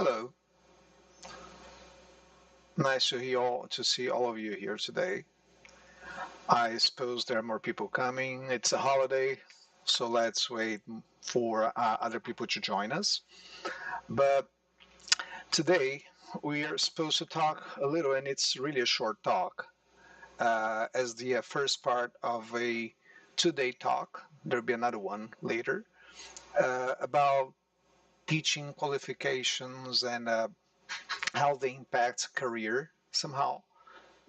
Hello, nice to see all of you here today. I suppose there are more people coming. It's a holiday, so let's wait for other people to join us. But today we are supposed to talk a little, and it's really a short talk, as the first part of a two-day talk. There'll be another one later about teaching qualifications and how they impact career somehow.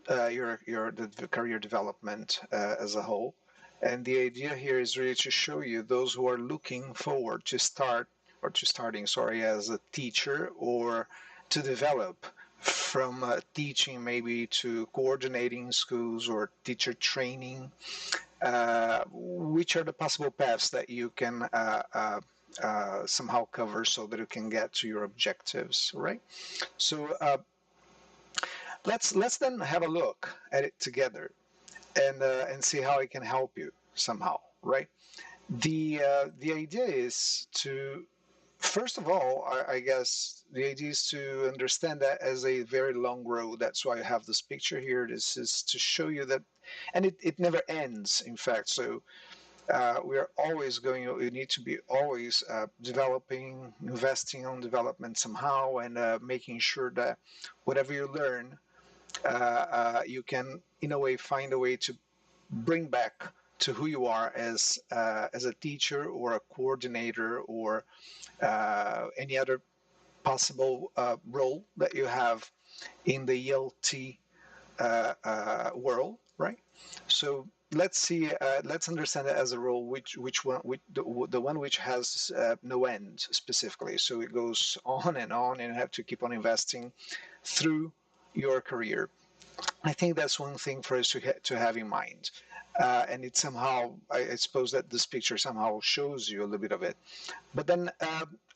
The career development as a whole. And the idea here is really to show you those who are looking forward to starting, as a teacher or to develop from teaching maybe to coordinating schools or teacher training, which are the possible paths that you can somehow cover so that you can get to your objectives, right? So let's then have a look at it together and see how it can help you somehow, right? The idea is to first of all, I guess the idea is to understand that as a very long road. That's why I have this picture here. This is to show you that, and it never ends, in fact. So we are always going, you need to be always developing, investing on development somehow, and making sure that whatever you learn, you can, in a way, find a way to bring back to who you are as a teacher or a coordinator or any other possible role that you have in the ELT world, right? So let's see. Let's understand it as a role which the one which has no end specifically. So it goes on, and you have to keep on investing through your career. I think that's one thing for us to have in mind. And it somehow, I suppose that this picture somehow shows you a little bit of it. But then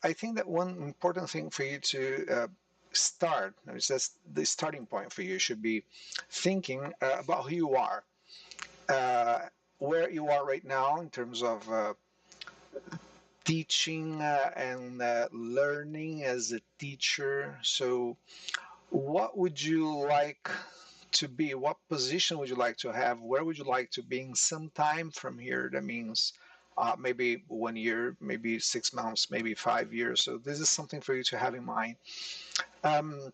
I think that one important thing for you to start, that's the starting point for you, should be thinking about who you are, uh, where you are right now in terms of teaching and learning as a teacher. So what would you like to be? What position would you like to have? Where would you like to be in some time from here? That means maybe 1 year, maybe 6 months, maybe 5 years. So this is something for you to have in mind. Um,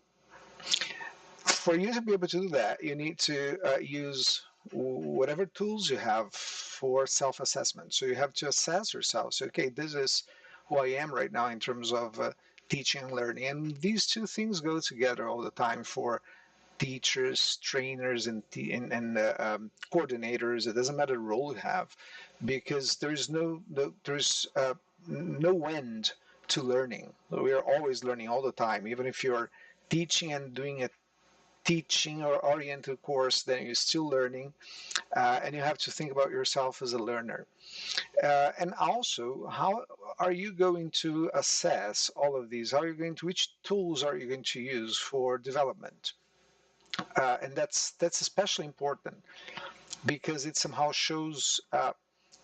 for you to be able to do that, you need to use whatever tools you have for self-assessment. So you have to assess yourself. So, okay, this is who I am right now in terms of teaching and learning. And these two things go together all the time for teachers, trainers, and coordinators. It doesn't matter the role you have, because there's no end to learning. We are always learning all the time. Even if you're teaching and doing a teaching or oriented course, then you're still learning, and you have to think about yourself as a learner. And also, how are you going to assess all of these? How are you going to? Which tools are you going to use for development? And that's especially important because it somehow shows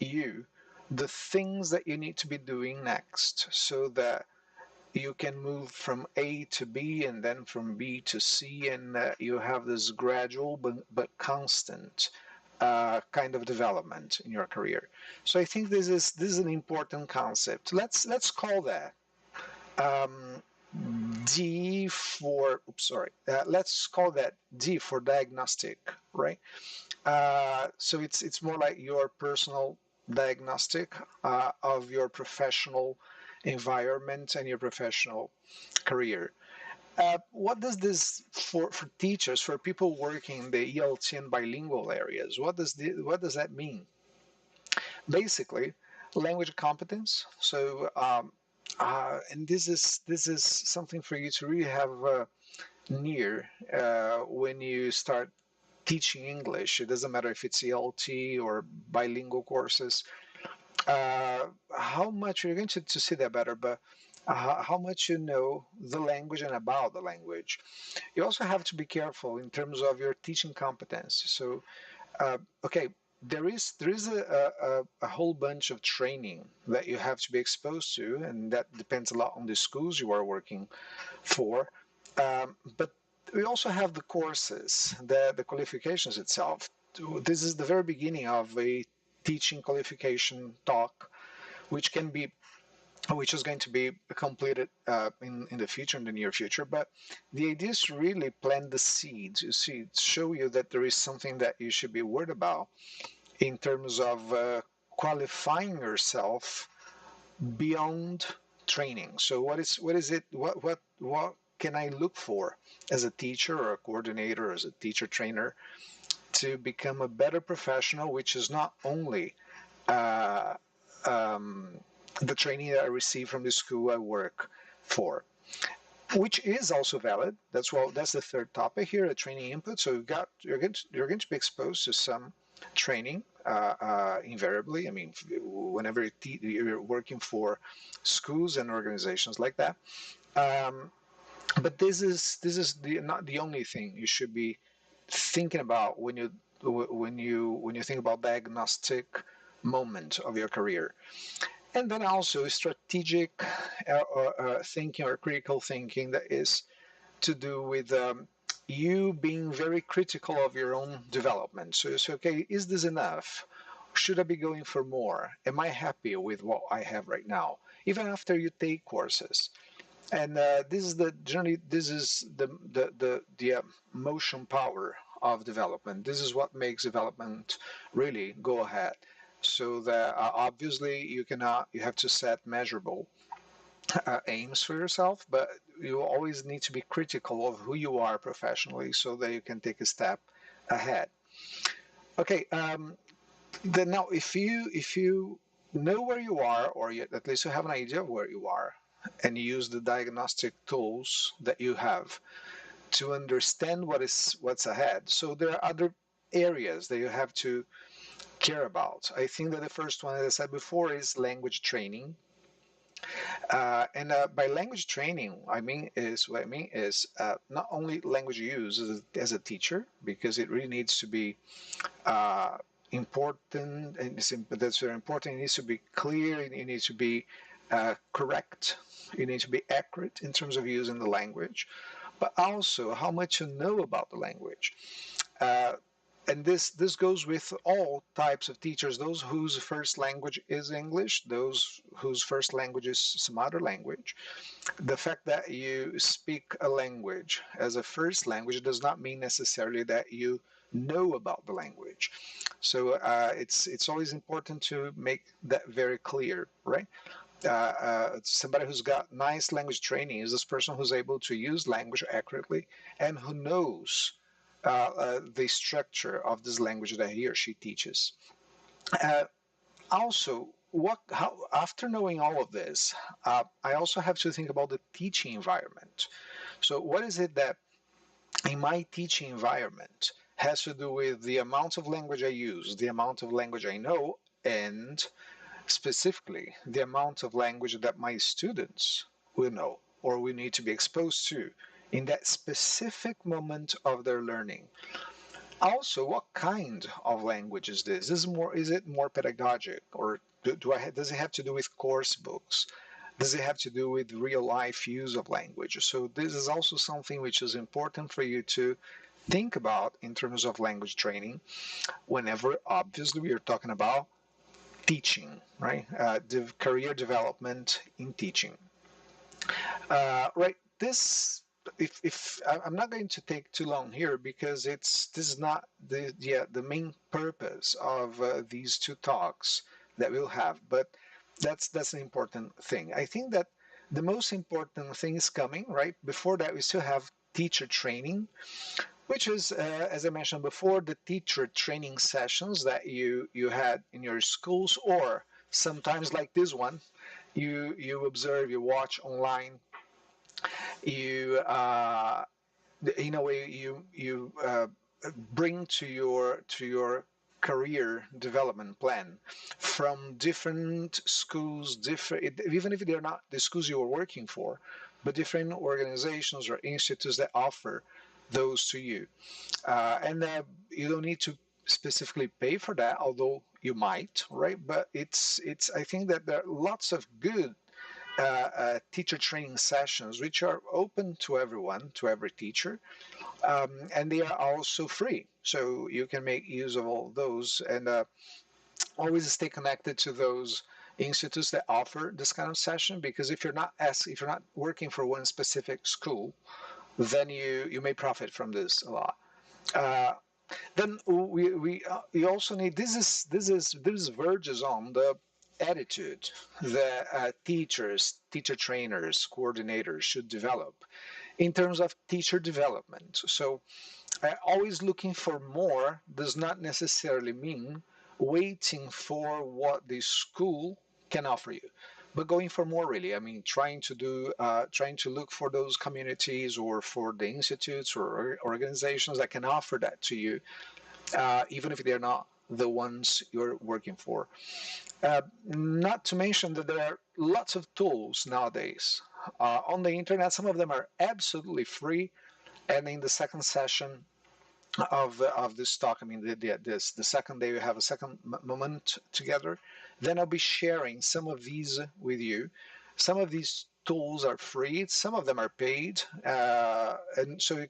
you the things that you need to be doing next, so that you can move from A to B and then from B to C, and you have this gradual but constant kind of development in your career. So I think this is an important concept. Let's call that um, D for, oops, sorry. Let's call that D for diagnostic, right? So it's more like your personal diagnostic of your professional environment and your professional career. What does this for teachers, for people working in the ELT and bilingual areas? What does that mean? Basically, language competence. So and this is something for you to really have near when you start teaching English. It doesn't matter if it's ELT or bilingual courses. How much you're going to see that better, but how much you know the language and about the language. You also have to be careful in terms of your teaching competence. So, okay, there is a whole bunch of training that you have to be exposed to, and that depends a lot on the schools you are working for. But we also have the courses, the qualifications itself. This is the very beginning of a teaching qualification talk, which can be which is going to be completed in the future, in the near future. But the idea is to really plant the seeds, you see, show you that there is something that you should be worried about in terms of qualifying yourself beyond training. So what is it? What can I look for as a teacher or a coordinator, as a teacher trainer, to become a better professional, which is not only uh, um, the training that I receive from the school I work for, which is also valid. That's the third topic here, the training input. So you're going to be exposed to some training invariably. I mean, whenever you're working for schools and organizations like that. Um, but this is not the only thing you should be thinking about when you think about diagnostic moment of your career. And then also strategic thinking or critical thinking that is to do with you being very critical of your own development. So you say, okay, is this enough? Should I be going for more? Am I happy with what I have right now? Even after you take courses. And this is the journey. This is the motion power of development. This is what makes development really go ahead. So that obviously you have to set measurable aims for yourself, but you always need to be critical of who you are professionally so that you can take a step ahead. Okay, then now if you know where you are, or at least you have an idea of where you are, and you use the diagnostic tools that you have to understand what's ahead. So there are other areas that you have to care about. I think that the first one, as I said before, is language training. And by language training, not only language use as a teacher, because it really needs to be uh, important, and that's very important. It needs to be clear. It needs to be correct. You need to be accurate in terms of using the language, but also how much you know about the language. Uh, and this goes with all types of teachers, those whose first language is English, those whose first language is some other language. The fact that you speak a language as a first language does not mean necessarily that you know about the language. So it's always important to make that very clear, right? Somebody who's got nice language training is this person who's able to use language accurately and who knows the structure of this language that he or she teaches. Uh, Also, how after knowing all of this, I also have to think about the teaching environment. So, what is it that in my teaching environment has to do with the amount of language I use, the amount of language I know, and specifically the amount of language that my students will know or will need to be exposed to in that specific moment of their learning. Also, what kind of language is this? Is it more pedagogic, or does it have to do with course books? Does it have to do with real life use of language? So this is also something which is important for you to think about in terms of language training whenever obviously we are talking about teaching, right? The career development in teaching. Right. If I'm not going to take too long here because this is not the main purpose of these two talks that we'll have, but that's an important thing. I think that the most important thing is coming, right? Before that, we still have teacher training, which is, as I mentioned before, the teacher training sessions that you had in your schools, or sometimes like this one, you observe, you watch online, you in a way you bring to your career development plan from different schools, different, even if they're not the schools you are working for, but different organizations or institutes that offer those to you. And you don't need to specifically pay for that, although you might, right? But it's I think that there are lots of good teacher training sessions which are open to everyone, to every teacher, and they are also free. So you can make use of all those, and always stay connected to those institutes that offer this kind of session. Because if you're not working for one specific school, then you may profit from this a lot. Uh, then we also need this verges on the attitude that teacher trainers, coordinators should develop in terms of teacher development. So always looking for more does not necessarily mean waiting for what the school can offer you, but going for more, really. I mean, trying to look for those communities or for the institutes or organizations that can offer that to you, even if they're not the ones you're working for. Not to mention that there are lots of tools nowadays on the internet. Some of them are absolutely free, and in the second session of this talk, I mean, the second day we have a second moment together, then I'll be sharing some of these with you. Some of these tools are free, some of them are paid, and so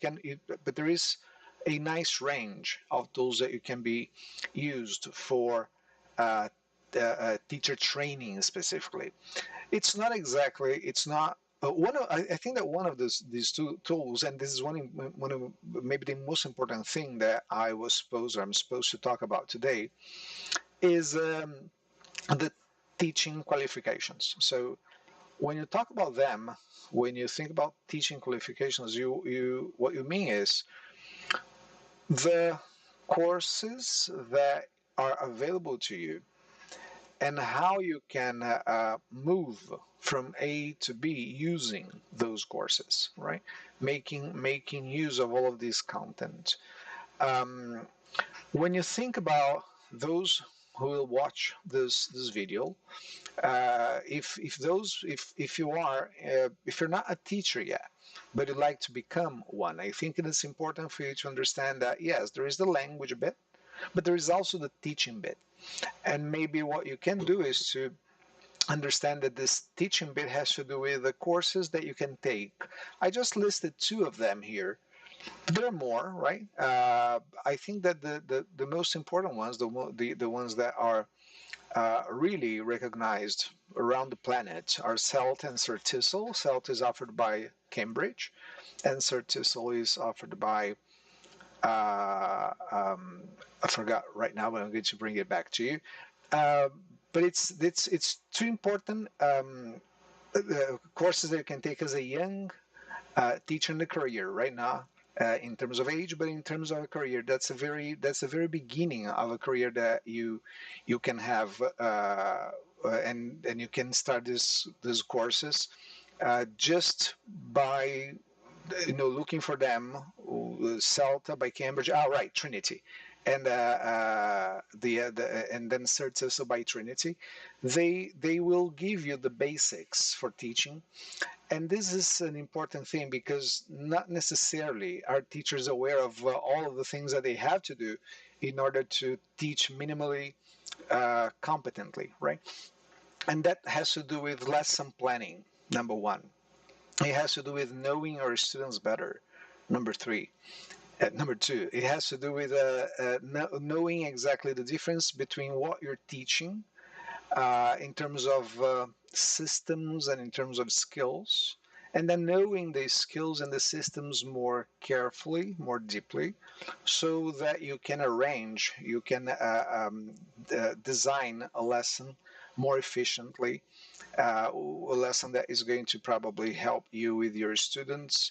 but there is a nice range of tools that you can be used for uh, teacher training specifically. It's not I think that one of these two tools, and this is one of maybe the most important thing that I'm supposed to talk about today, is the teaching qualifications. So when you talk about them, when you think about teaching qualifications, you what you mean is the courses that are available to you and how you can move from A to B using those courses, right? Making use of all of this content. Um, when you think about those who will watch this video, if you're not a teacher yet, but you'd like to become one, I think it is important for you to understand that yes, there is the language bit, but there is also the teaching bit. And maybe what you can do is to understand that this teaching bit has to do with the courses that you can take. I just listed two of them here. There are more, right? I think that the most important ones, the ones that are really recognized around the planet, are CELT and CERTISL. CELT is offered by Cambridge, and CERTISL is offered by I forgot right now, but I'm going to bring it back to you. Uh, but it's two important courses that you can take as a young teacher in the career right now. In terms of age, but in terms of a career, that's a very beginning of a career that you can have, and you can start these courses just by looking for them. Celta by Cambridge. Ah, right, Trinity, and and then Certiso by Trinity. They will give you the basics for teaching, and this is an important thing because not necessarily are teachers aware of all of the things that they have to do in order to teach minimally competently, right? And that has to do with lesson planning. Number one, it has to do with knowing our students better. Number three. Number two, it has to do with knowing exactly the difference between what you're teaching in terms of systems and in terms of skills, and then knowing the skills and the systems more carefully, more deeply, so that you can design a lesson more efficiently, a lesson that is going to probably help you with your students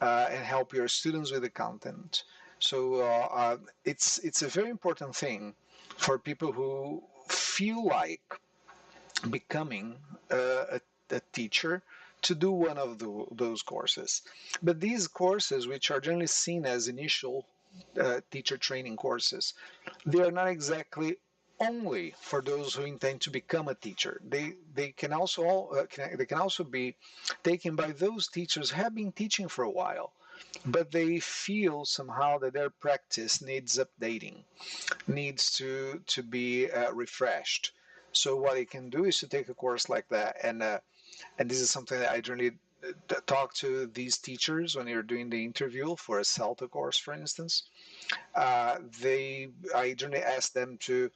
and help your students with the content. So it's a very important thing for people who feel like becoming a teacher to do one of those courses. But these courses, which are generally seen as initial teacher training courses, they are not exactly only for those who intend to become a teacher. They can also they can also be taken by those teachers who have been teaching for a while. but they feel somehow that their practice needs updating, needs to be refreshed. So what you can do is to take a course like that, and this is something that I generally talk to these teachers when you're doing the interview for a CELTA course, for instance. I generally ask them to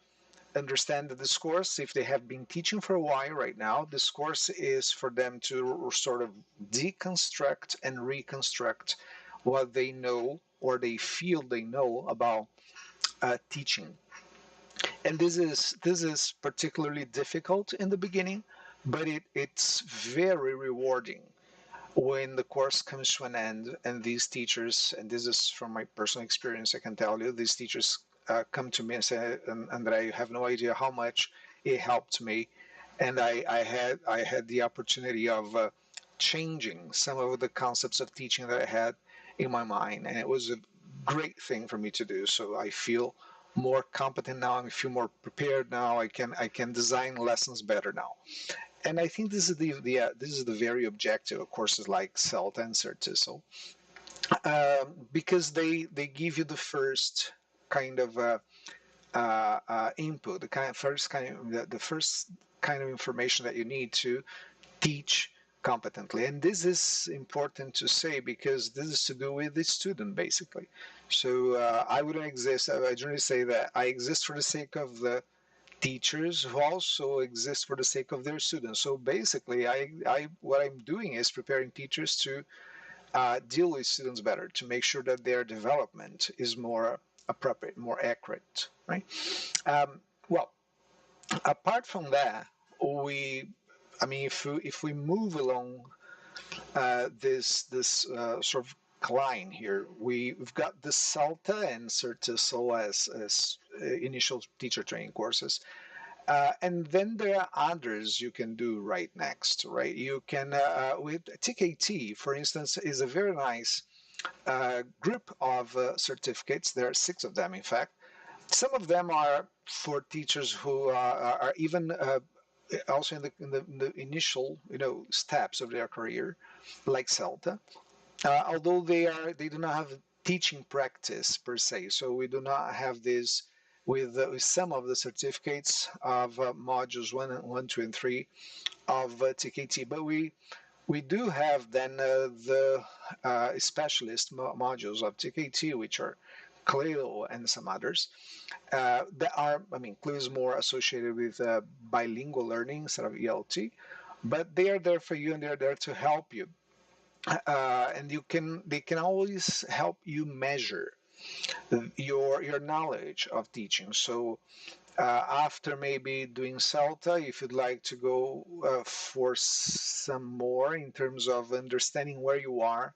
understand that this course, if they have been teaching for a while right now, this course is for them to sort of deconstruct and reconstruct what they know or they feel they know about teaching. And this is particularly difficult in the beginning, but it's very rewarding when the course comes to an end and these teachers, and this is from my personal experience, I can tell you, these teachers come to me and say, and that I have no idea how much it helped me, and I had the opportunity of changing some of the concepts of teaching that I had in my mind, and it was a great thing for me to do. So I feel more competent now. I feel more prepared now. I can design lessons better now. And I think this is the very objective of courses like CELTA and CERTISL, because they give you the first kind of input, the first kind of information that you need to teach competently. And this is important to say because this is to do with the student basically. So I wouldn't exist. I generally say that I exist for the sake of the teachers who also exist for the sake of their students. So basically, what I'm doing is preparing teachers to deal with students better, to make sure that their development is more appropriate, more accurate, right? Well, apart from that, I mean, if we move along this sort of line here, we've got the SALTA and CERTISL as initial teacher training courses. And then there are others you can do right next, right? You can, with TKT, for instance, is a very nice group of certificates. There are 6 of them, in fact. Some of them are for teachers who are even also in the initial, steps of their career, like CELTA. Although they do not have teaching practice per se, so we do not have this with some of the certificates of modules 1, 2, and 3 of TKT, but we do have then the specialist modules of TKT, which are CLIO and some others that are, I mean, CLIO is more associated with bilingual learning instead of ELT, but they are there for you and they're there to help you. And they can always help you measure your knowledge of teaching. So after maybe doing CELTA, if you'd like to go for some more in terms of understanding where you are,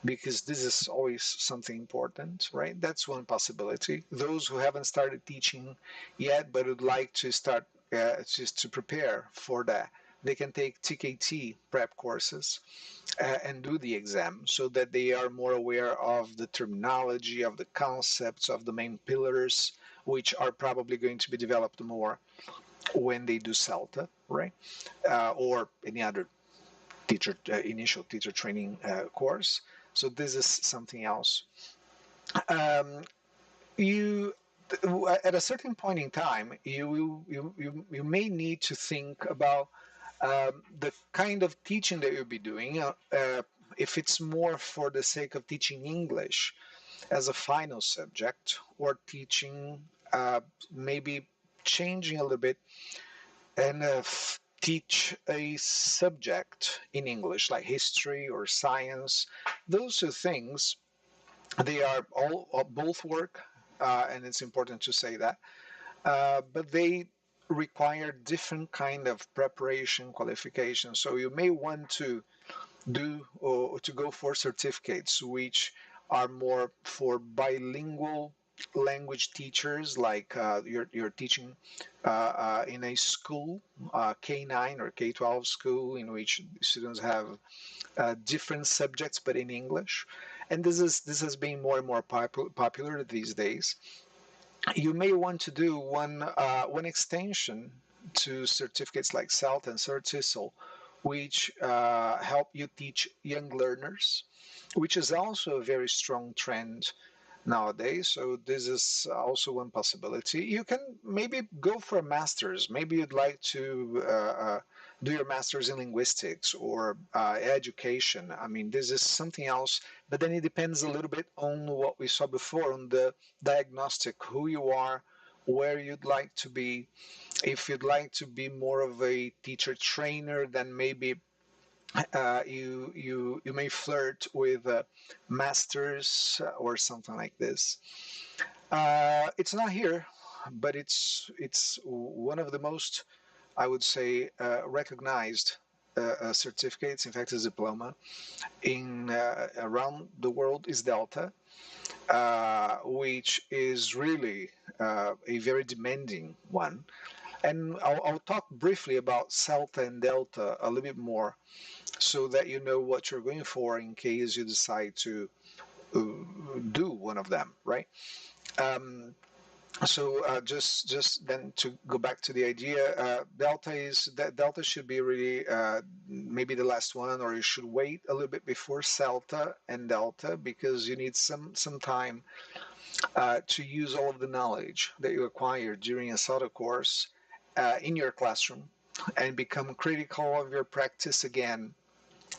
because this is always something important, right? That's one possibility. Those who haven't started teaching yet but would like to start just to prepare for that, they can take TKT prep courses and do the exam so that they are more aware of the terminology, of the concepts, of the main pillars, which are probably going to be developed more when they do CELTA, right? Or any other initial teacher training course. So this is something else. Um, you at a certain point in time, you may need to think about the kind of teaching that you'll be doing. If it's more for the sake of teaching English as a final subject, or teaching maybe changing a little bit and teach a subject in English, like history or science. Those two things, they are all both work, and it's important to say that. But they require different kind of preparation qualifications. So you may want to do or to go for certificates which are more for bilingual language teachers, like you're teaching in a school, K9 or K12 school, in which students have different subjects but in English. And this has been more and more popular these days. You may want to do one extension to certificates like CELT and CERTISL, which help you teach young learners, which is also a very strong trend nowadays. So this is also one possibility. You can maybe go for a master's. Maybe you'd like to do your master's in linguistics or education. I mean, this is something else, but then it depends a little bit on what we saw before, on the diagnostic, who you are, where you'd like to be. If you'd like to be more of a teacher trainer, then maybe you may flirt with masters or something like this. It's not here, but it's one of the most, I would say, recognized certificates. In fact, a diploma in around the world is Delta, which is really a very demanding one. And I'll talk briefly about Celta and Delta a little bit more so that you know what you're going for in case you decide to uh, do one of them, right? Um, just then to go back to the idea, Delta should be really maybe the last one, or you should wait a little bit before Celta and Delta because you need some time to use all of the knowledge that you acquired during a Celta course in your classroom and become critical of your practice again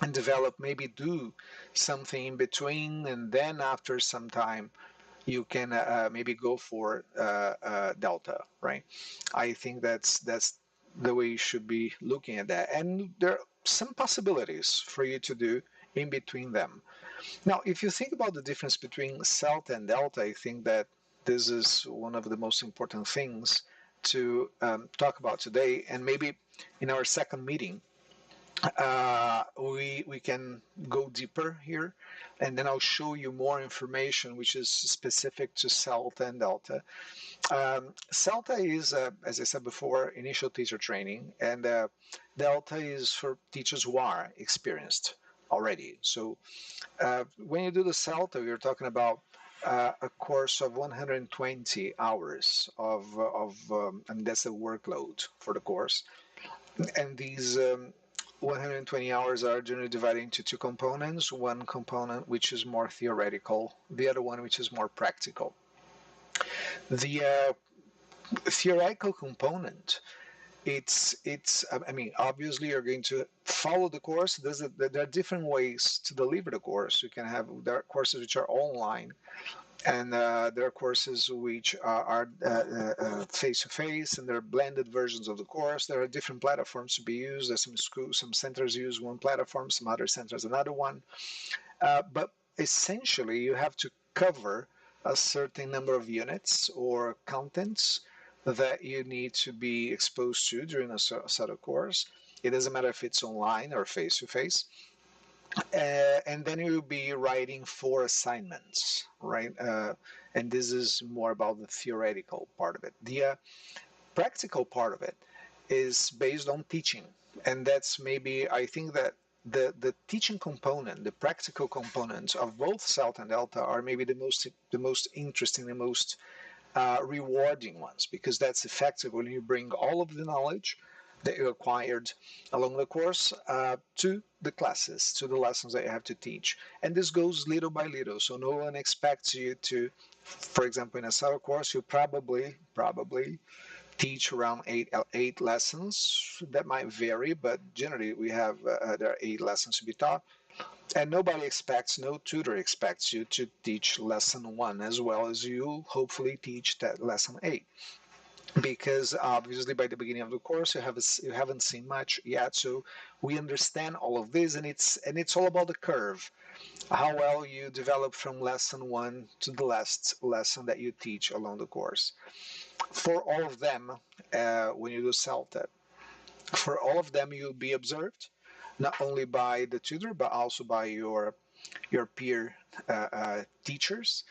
and develop, maybe do something in between, and then after some time you can maybe go for Delta, right? I think that's the way you should be looking at that, and there are some possibilities for you to do in between them. Now, if you think about the difference between Celta and Delta, I think that this is one of the most important things to talk about today, and maybe in our second meeting we can go deeper here, and then I'll show you more information which is specific to Celta and Delta. Celta is, as I said before, initial teacher training, and Delta is for teachers who are experienced already. So when you do the Celta, you're talking about a course of 120 hours and that's the workload for the course, and these 120 hours are generally divided into two components. One component which is more theoretical, the other one which is more practical. The theoretical component, I mean, obviously you're going to follow the course. There are different ways to deliver the course. There are courses which are online, and there are courses which are face to face, and there are blended versions of the course. There are different platforms to be used. There's some schools, some centers use one platform, some other centers another one. But essentially, you have to cover a certain number of units or contents that you need to be exposed to during a sort of course. It doesn't matter if it's online or face to face. And then you'll be writing four assignments, right? And this is more about the theoretical part of it. The practical part of it is based on teaching, and that's maybe, I think that the teaching component, the practical components of both Celta and Delta are maybe the most interesting, the most rewarding ones, because that's effective when you bring all of the knowledge that you acquired along the course to the classes, to the lessons that you have to teach. And this goes little by little. So no one expects you to, for example, in a summer course, you probably teach around eight lessons. That might vary, but generally there are 8 lessons to be taught. And no tutor expects you to teach lesson 1 as well as you hopefully teach that lesson 8, because obviously by the beginning of the course you haven't seen much yet. So we understand all of this, and it's all about the curve, how well you develop from lesson 1 to the last lesson that you teach along the course. For all of them, when you do Celta, for all of them you'll be observed not only by the tutor but also by your peer teachers.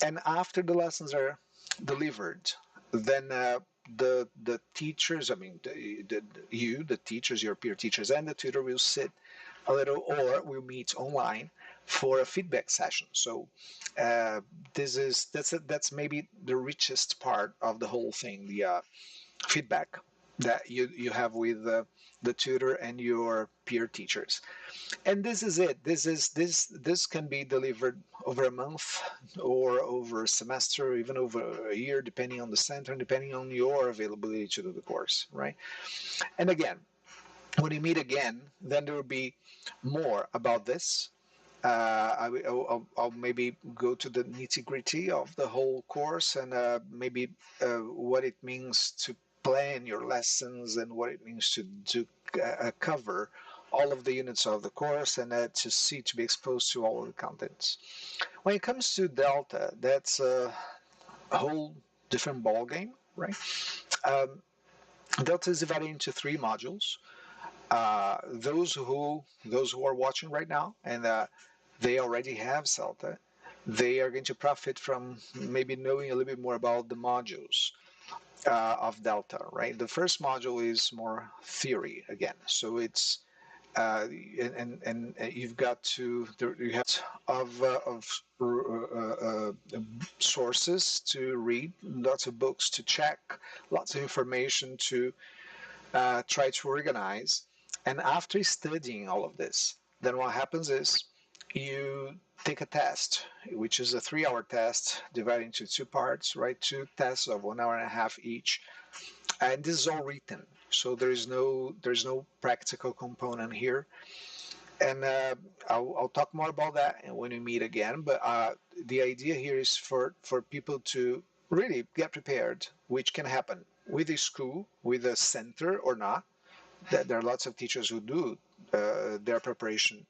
And after the lessons are delivered, then the teachers, I mean, the teachers, your peer teachers, and the tutor will sit a little, or will meet online for a feedback session. So that's maybe the richest part of the whole thing, the feedback. that you have with the tutor and your peer teachers. And this is it. This can be delivered over a month or over a semester, or even over a year, depending on the center and depending on your availability to do the course, right? And again, when you meet again, then there will be more about this. I'll maybe go to the nitty gritty of the whole course and maybe what it means to plan your lessons and what it means to cover all of the units of the course and to be exposed to all of the contents. When it comes to Delta, that's a whole different ball game, right? Um, Delta is divided into three modules. Those who are watching right now and they already have Celta, they are going to profit from maybe knowing a little bit more about the modules of Delta, right? The first module is more theory again, so it's and you've got to you have of sources to read, lots of books to check, lots of information to try to organize. And after studying all of this, then what happens is you take a test, which is a 3 hour test divided into two parts, right? Two tests of 1 hour and a half each. And this is all written. So there's no practical component here. And I'll talk more about that when we meet again. But the idea here is for people to really get prepared, which can happen with a school, with a center or not. There are lots of teachers who do their preparation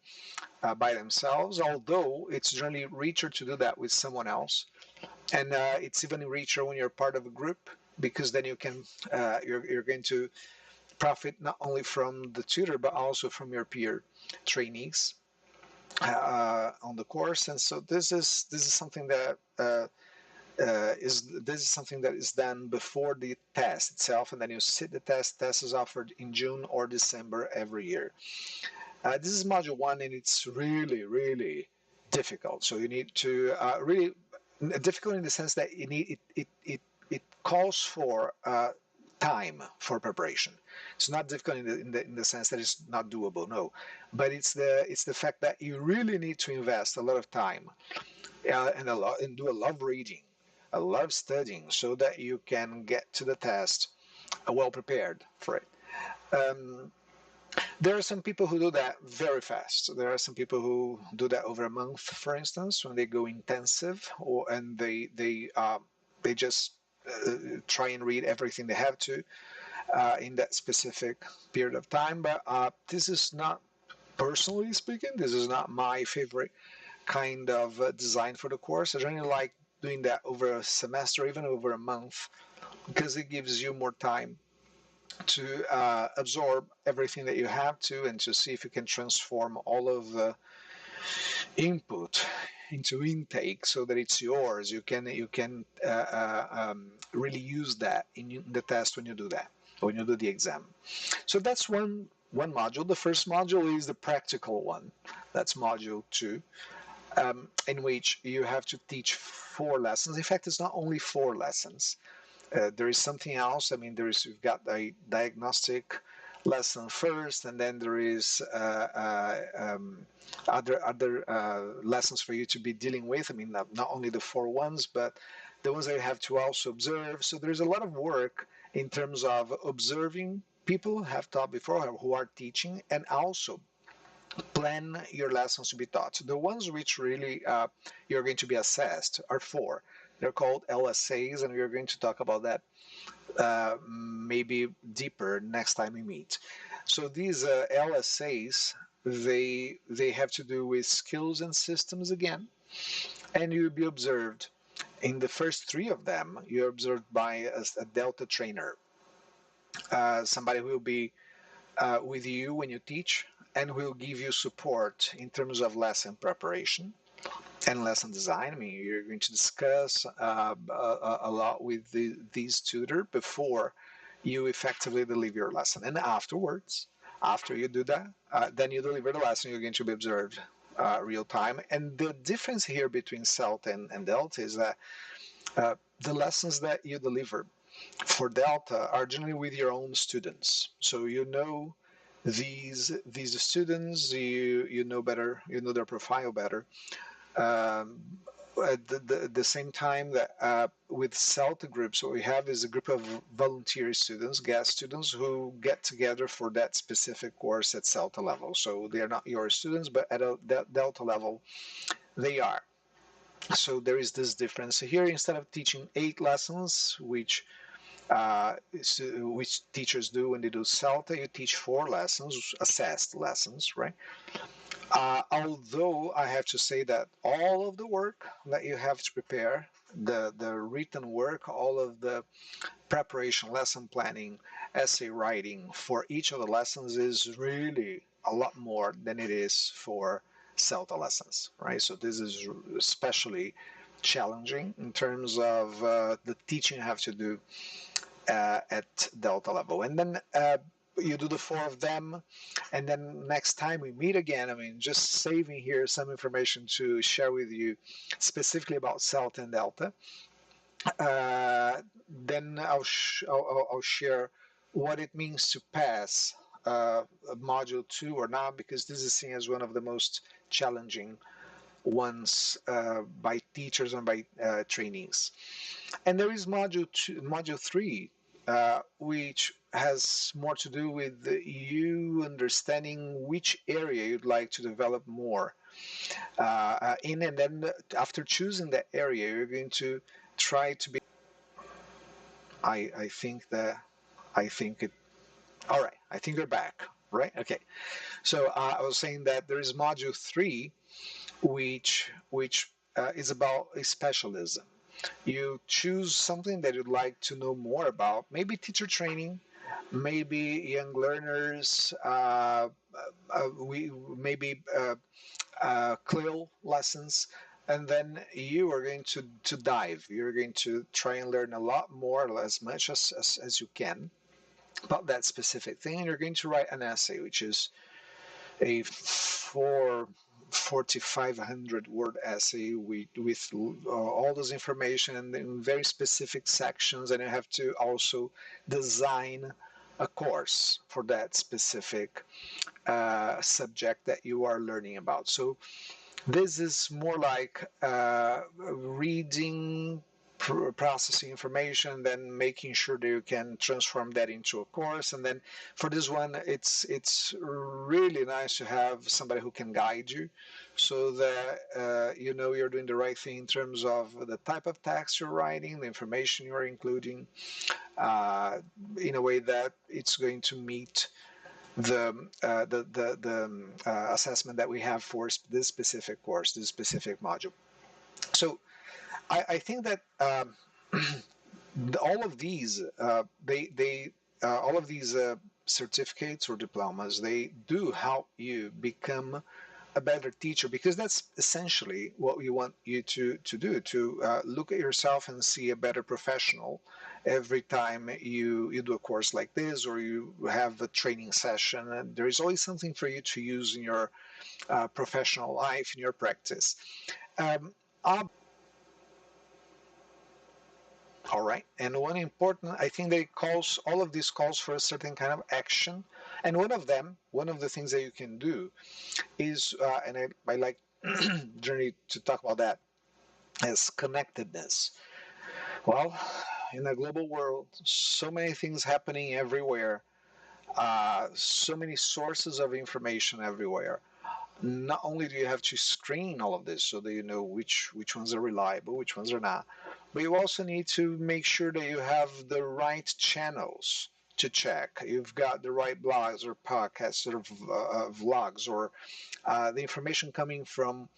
by themselves, although it's generally richer to do that with someone else. And it's even richer when you're part of a group because then you're going to profit not only from the tutor but also from your peer trainees on the course. And so this is something that this is something that is done before the test itself, and then you sit the test. Test is offered in June or December every year. This is module one, and it's really, really difficult. So you need to really difficult in the sense that you need it calls for time for preparation. It's not difficult in the sense that it's not doable, no, but it's the fact that you really need to invest a lot of time and do a lot of reading, a lot of studying, so that you can get to the test well prepared for it. Um, there are some people who do that very fast. There are some people who do that over a month, for instance, when they go intensive, and they just try and read everything they have to in that specific period of time. But this is not, personally speaking, this is not my favorite kind of design for the course. I really like doing that over a semester, even over a month, because it gives you more time to absorb everything that you have to and to see if you can transform all of the input into intake so that it's yours. You can really use that in the test when you do that, when you do the exam. So that's one module. The first module is the practical one. That's module two, in which you have to teach 4 lessons. In fact, it's not only 4 lessons. There is something else. I mean, you've got a diagnostic lesson first, and then there is other lessons for you to be dealing with. I mean, not only the 4 ones, but the ones that you have to also observe. So there's a lot of work in terms of observing people have taught before who are teaching, and also plan your lessons to be taught. The ones which really you're going to be assessed are 4. They're called LSAs, and we're going to talk about that maybe deeper next time we meet. So these LSAs, they have to do with skills and systems again, and you'll be observed. In the first 3 of them, you're observed by a Delta trainer, somebody who will be with you when you teach and will give you support in terms of lesson preparation and lesson design. I mean, you're going to discuss a lot with these tutor before you effectively deliver your lesson. And afterwards, after you do that, then you deliver the lesson, you're going to be observed real time. And the difference here between CELT and Delta is that the lessons that you deliver for Delta are generally with your own students. So you know these students, you know better, you know their profile better. Um, at the same time that with CELTA groups, what we have is a group of volunteer students, guest students who get together for that specific course at CELTA level. So they are not your students, but at a Delta level, they are. So there is this difference here. Instead of teaching 8 lessons, which teachers do when they do CELTA, you teach 4 lessons, assessed lessons, right? Although I have to say that all of the work that you have to prepare, the written work, all of the preparation, lesson planning, essay writing for each of the lessons is really a lot more than it is for CELTA lessons, right? So this is especially challenging in terms of the teaching you have to do at Delta level. And then you do the 4 of them, and then next time we meet again, I mean, just saving here some information to share with you specifically about Celta and Delta. Uh, then I'll share what it means to pass module 2 or not, because this is seen as one of the most challenging ones by teachers and by trainees. And there is module 3, which has more to do with you understanding which area you'd like to develop more in, and then after choosing that area, you're going to try to be. I think that I think it. All right, I think we're back. Right? Okay. So I was saying that there is module 3, which is about a specialism. You choose something that you'd like to know more about, maybe teacher training, maybe young learners, we maybe CLIL lessons, and then you are going to dive. You're going to try and learn a lot more, as much as you can about that specific thing, and you're going to write an essay, which is a 4,500 word essay with all this information and in very specific sections, and you have to also design a course for that specific subject that you are learning about. So this is more like reading, processing information, then making sure that you can transform that into a course. And then for this one, it's really nice to have somebody who can guide you, so that you know you're doing the right thing in terms of the type of text you're writing, the information you're including, uh, in a way that it's going to meet the assessment that we have for this specific course, this specific module. So I think that all of these all of these certificates or diplomas, they do help you become a better teacher, because that's essentially what we want you to do, to look at yourself and see a better professional every time you do a course like this, or you have a training session, and there is always something for you to use in your professional life, in your practice. um, all right. And one important, I think they calls all of these calls for a certain kind of action. And one of the things that you can do is, and I like generally to talk about that as connectedness. Well, in a global world, so many things happening everywhere, so many sources of information everywhere. Not only do you have to screen all of this so that you know which ones are reliable, which ones are not, but you also need to make sure that you have the right channels to check. You've got the right blogs or podcasts or vlogs, or the information coming from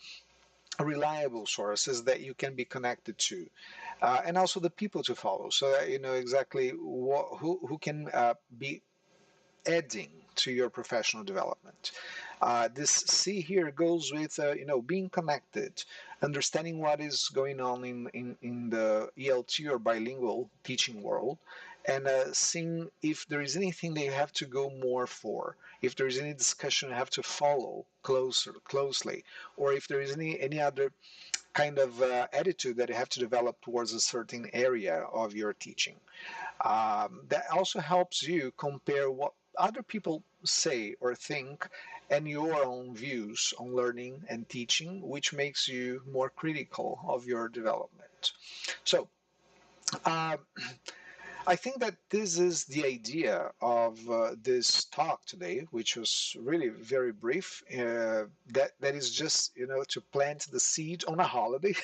reliable sources that you can be connected to, and also the people to follow, so that you know exactly who can be adding to your professional development. This C here goes with being connected, understanding what is going on in the ELT or bilingual teaching world, and seeing if there is anything that you have to go more for, if there is any discussion you have to follow closely, or if there is any other kind of attitude that you have to develop towards a certain area of your teaching. That also helps you compare what other people say or think and your own views on learning and teaching, which makes you more critical of your development. So, uh, I think that this is the idea of this talk today, which was really very brief. That is just to plant the seed on a holiday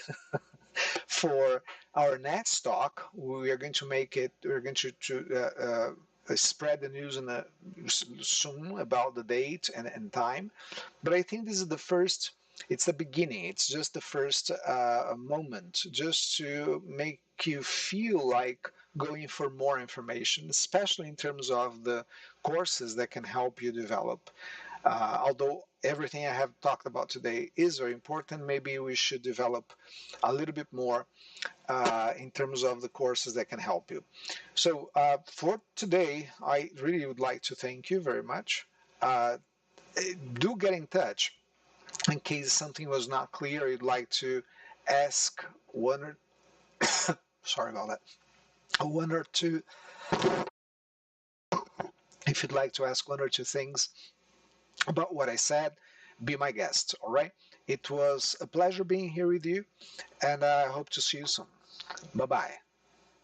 for our next talk. We are going to make it. We're going to spread the news soon about the date and time. But I think this is the first. It's the beginning. It's just the first moment, just to make you feel like going for more information, especially in terms of the courses that can help you develop. Although everything I have talked about today is very important, maybe we should develop a little bit more in terms of the courses that can help you. So for today, I really would like to thank you very much. Uh, do get in touch in case something was not clear. You'd like to ask one or sorry about that. One or two. If you'd like to ask one or two things about what I said, be my guest. All right. It was a pleasure being here with you, and I hope to see you soon. Bye bye.